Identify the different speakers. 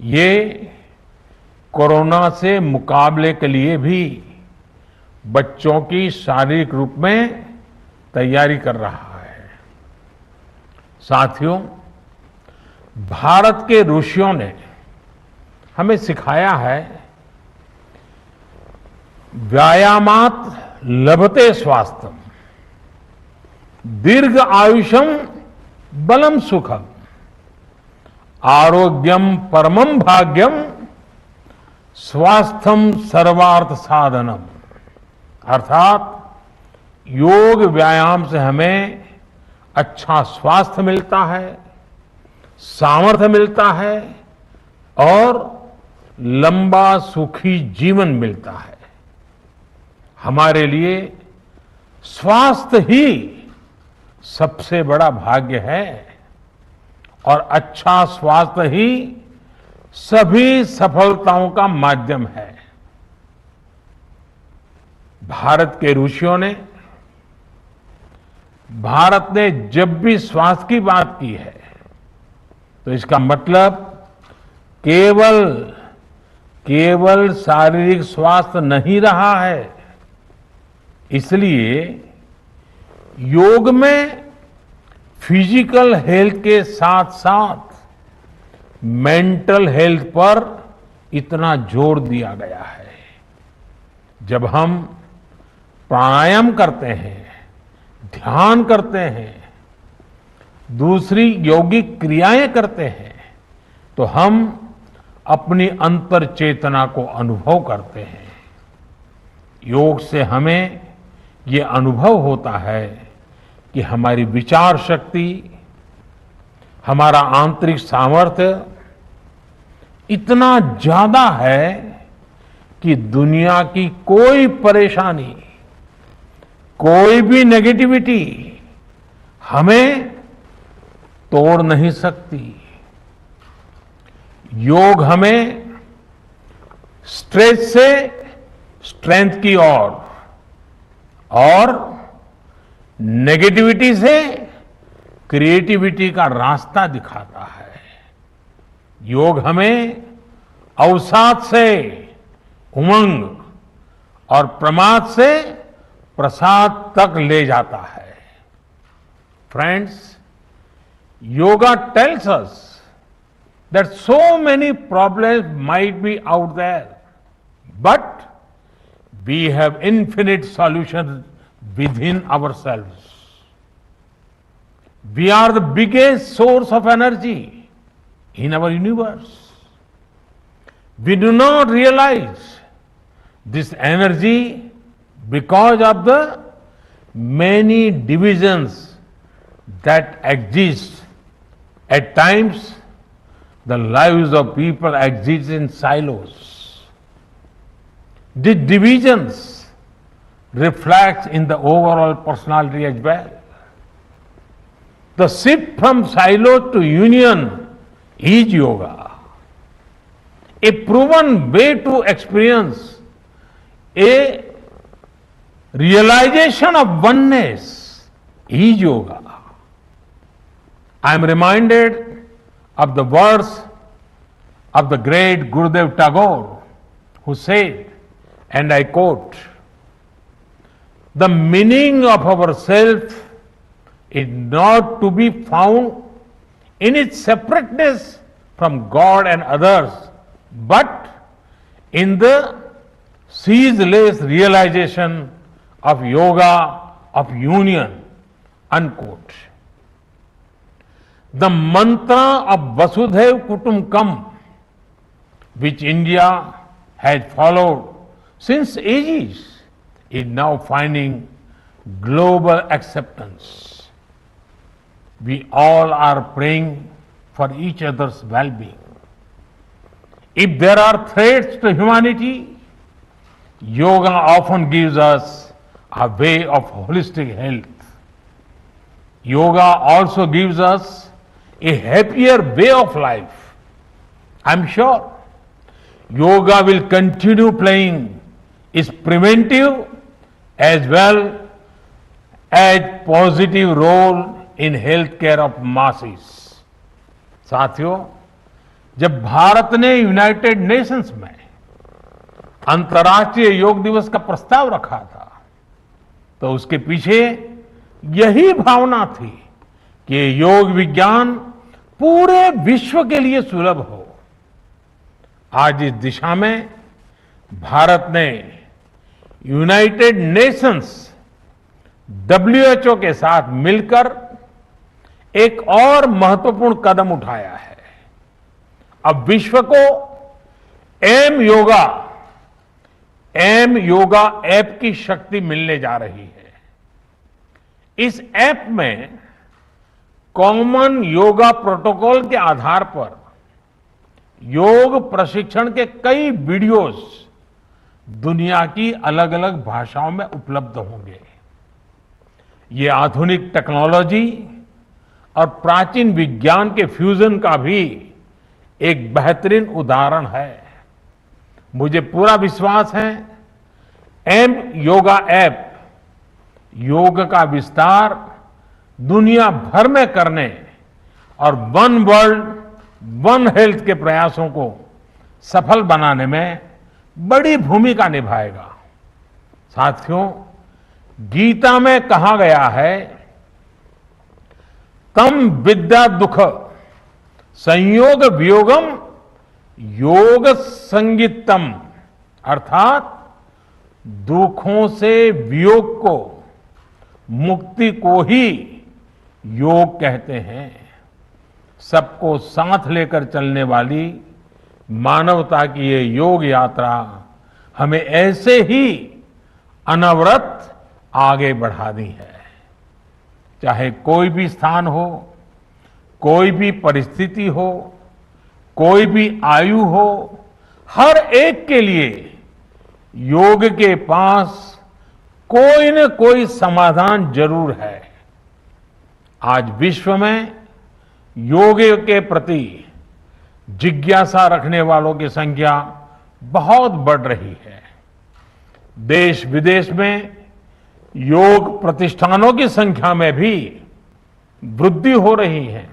Speaker 1: ये कोरोना से मुकाबले के लिए भी बच्चों की शारीरिक रूप में तैयारी कर रहा है। साथियों, भारत के ऋषियों ने हमें सिखाया है, व्यायामात लभते स्वास्थ्यम, दीर्घ आयुषम बलम सुखम, आरोग्यम परमम भाग्यम, स्वास्थ्यम सर्वार्थ साधनम। अर्थात योग व्यायाम से हमें अच्छा स्वास्थ्य मिलता है, सामर्थ्य मिलता है और लंबा सुखी जीवन मिलता है। हमारे लिए स्वास्थ्य ही सबसे बड़ा भाग्य है और अच्छा स्वास्थ्य ही सभी सफलताओं का माध्यम है। भारत के ऋषियों ने, भारत ने जब भी स्वास्थ्य की बात की है तो इसका मतलब केवल शारीरिक स्वास्थ्य नहीं रहा है। इसलिए योग में फिजिकल हेल्थ के साथ साथ मेंटल हेल्थ पर इतना जोर दिया गया है। जब हम प्राणायाम करते हैं, ध्यान करते हैं, दूसरी यौगिक क्रियाएं करते हैं, तो हम अपनी अंतर चेतना को अनुभव करते हैं। योग से हमें ये अनुभव होता है कि हमारी विचार शक्ति, हमारा आंतरिक सामर्थ्य इतना ज्यादा है कि दुनिया की कोई परेशानी, कोई भी नेगेटिविटी हमें तोड़ नहीं सकती। योग हमें स्ट्रेस से स्ट्रेंथ की ओर और नेगेटिविटी से क्रिएटिविटी का रास्ता दिखाता है। योग हमें अवसाद से उमंग और प्रमाद से प्रसाद तक ले जाता है। Friends, yoga tells us that so many problems might be out there, but we have infinite solutions within ourselves. We are the biggest source of energy in our universe. We do not realize this energy because of the many divisions that exist. At times, the lives of people exist in silos. These divisions reflect in the overall personality as well. The shift from silo to union is yoga. A proven way to experience a realization of oneness is yoga. I am reminded of the words of the great Gurudev Tagore, who said, and I quote, "The meaning of our self is not to be found in its separateness from God and others, but in the ceaseless realization of yoga of union," unquote. The mantra of Vasudhaiv Kutumbakam, which India has followed since ages, is now finding global acceptance. We all are praying for each other's well-being. If there are threats to humanity, yoga often gives us a way of holistic health. Yoga also gives us a happier way of life. I'm sure yoga will continue playing its preventive as well as positive role in healthcare of masses. साथियों, जब भारत ने United Nations में अंतर्राष्ट्रीय योग दिवस का प्रस्ताव रखा था, तो उसके पीछे यही भावना थी कि योग विज्ञान पूरे विश्व के लिए सुलभ हो। आज इस दिशा में भारत ने यूनाइटेड नेशंस WHO के साथ मिलकर एक और महत्वपूर्ण कदम उठाया है। अब विश्व को एम योगा ऐप की शक्ति मिलने जा रही है। इस ऐप में कॉमन योगा प्रोटोकॉल के आधार पर योग प्रशिक्षण के कई वीडियोस दुनिया की अलग अलग भाषाओं में उपलब्ध होंगे। ये आधुनिक टेक्नोलॉजी और प्राचीन विज्ञान के फ्यूजन का भी एक बेहतरीन उदाहरण है। मुझे पूरा विश्वास है एम योगा ऐप योग का विस्तार दुनिया भर में करने और वन वर्ल्ड वन हेल्थ के प्रयासों को सफल बनाने में बड़ी भूमिका निभाएगा। साथियों, गीता में कहा गया है, तम विद्या दुख संयोग वियोगम योग संगीतम, अर्थात दुखों से वियोग को, मुक्ति को ही योग कहते हैं। सबको साथ लेकर चलने वाली मानवता की ये योग यात्रा हमें ऐसे ही अनवरत आगे बढ़ानी है। चाहे कोई भी स्थान हो, कोई भी परिस्थिति हो, कोई भी आयु हो, हर एक के लिए योग के पास कोई न कोई समाधान जरूर है। आज विश्व में योग के प्रति जिज्ञासा रखने वालों की संख्या बहुत बढ़ रही है। देश विदेश में योग प्रतिष्ठानों की संख्या में भी वृद्धि हो रही है।